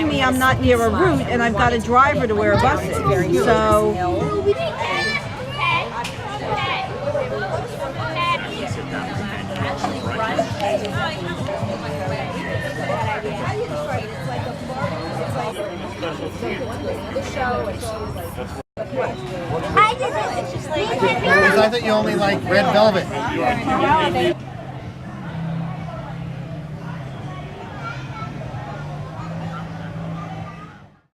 telling me I'm not near a route and I've got a driver to where a bus is. So I thought you only like red velvet.